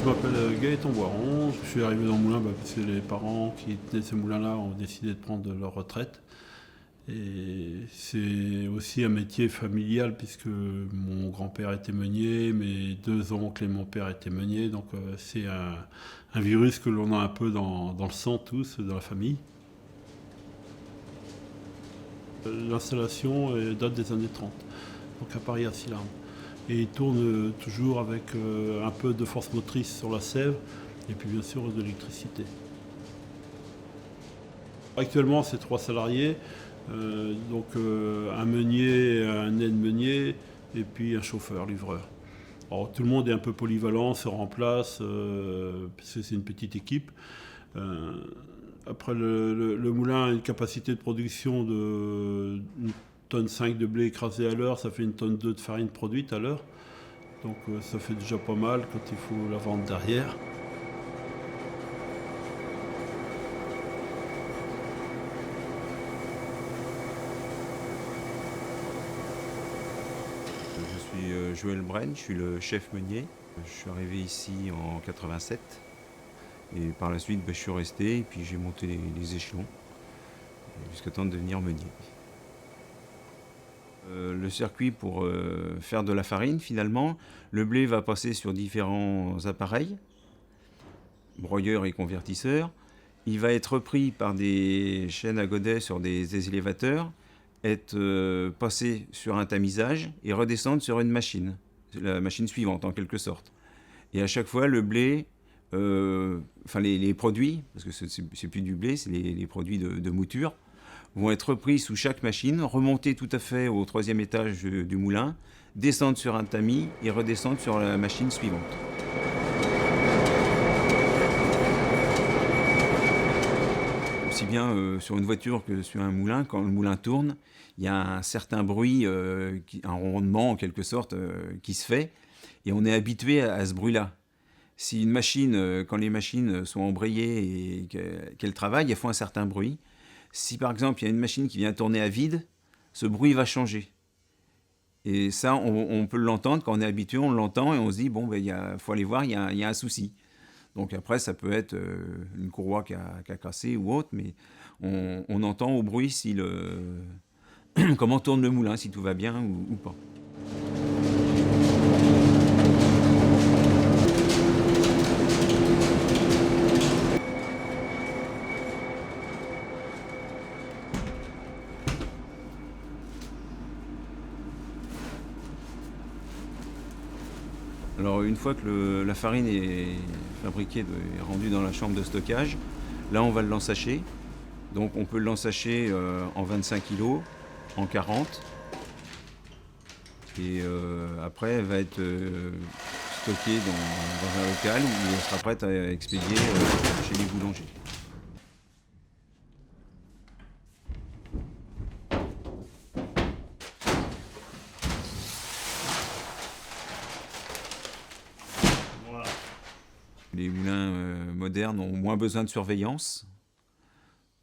Je m'appelle Gaëtan Boiron, je suis arrivé dans le moulin parce que les parents qui tenaient ce moulin-là ont décidé de prendre leur retraite. Et c'est aussi un métier familial puisque mon grand-père était meunier, mes deux oncles et mon père étaient meuniers, donc c'est un virus que l'on a un peu dans le sang tous, dans la famille. L'installation date des années 30, donc à Paris à Silarme. Et il tourne toujours avec un peu de force motrice sur la sève et puis bien sûr de l'électricité. Actuellement c'est 3 salariés, donc un meunier, un aide-meunier et puis un chauffeur, livreur. Alors, tout le monde est un peu polyvalent, se remplace, puisque c'est une petite équipe. Après, le moulin a une capacité de production de 1,5 tonne de blé écrasé à l'heure, ça fait 1,2 tonne de farine produite à l'heure. Donc ça fait déjà pas mal quand il faut la vendre derrière. Je suis Joël Brenne, je suis le chef meunier. Je suis arrivé ici en 87 et par la suite je suis resté et puis j'ai monté les échelons jusqu'à temps de devenir meunier. Le circuit pour faire de la farine, finalement, le blé va passer sur différents appareils, broyeurs et convertisseurs. Il va être repris par des chaînes à godets sur des élévateurs, être passé sur un tamisage et redescendre sur une machine, la machine suivante en quelque sorte. Et à chaque fois, le blé, les produits, parce que c'est plus du blé, c'est les produits de mouture, vont être repris sous chaque machine, remonter tout à fait au 3e étage du moulin, descendre sur un tamis et redescendre sur la machine suivante. Aussi bien sur une voiture que sur un moulin, quand le moulin tourne, il y a un certain bruit, un ronronnement en quelque sorte, qui se fait, et on est habitué à ce bruit-là. Si une machine, quand les machines sont embrayées et qu'elles travaillent, elles font un certain bruit. Si par exemple il y a une machine qui vient tourner à vide, ce bruit va changer. Et ça, on peut l'entendre, quand on est habitué, on l'entend et on se dit, bon, faut aller voir, il y a un souci. Donc après, ça peut être une courroie qui a cassé ou autre, mais on entend au bruit si comment tourne le moulin, si tout va bien ou pas. Alors une fois que la farine est fabriquée, est rendue dans la chambre de stockage, là on va le l'ensacher. Donc on peut le l'ensacher en 25 kg, en 40. Et après elle va être stockée dans un local où elle sera prête à expédier chez les boulangers. Les moulins modernes ont moins besoin de surveillance.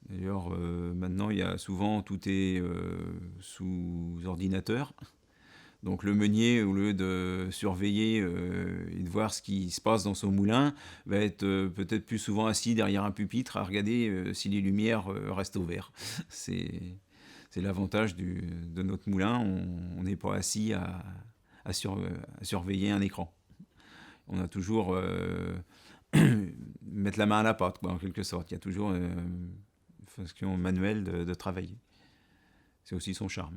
D'ailleurs, maintenant, tout est sous ordinateur. Donc le meunier, au lieu de surveiller et de voir ce qui se passe dans son moulin, va être peut-être plus souvent assis derrière un pupitre à regarder si les lumières restent au vert. C'est l'avantage de notre moulin. On n'est pas assis à surveiller un écran. On a toujours mettre la main à la pâte, quoi, en quelque sorte. Il y a toujours une fonction manuelle de travailler. C'est aussi son charme.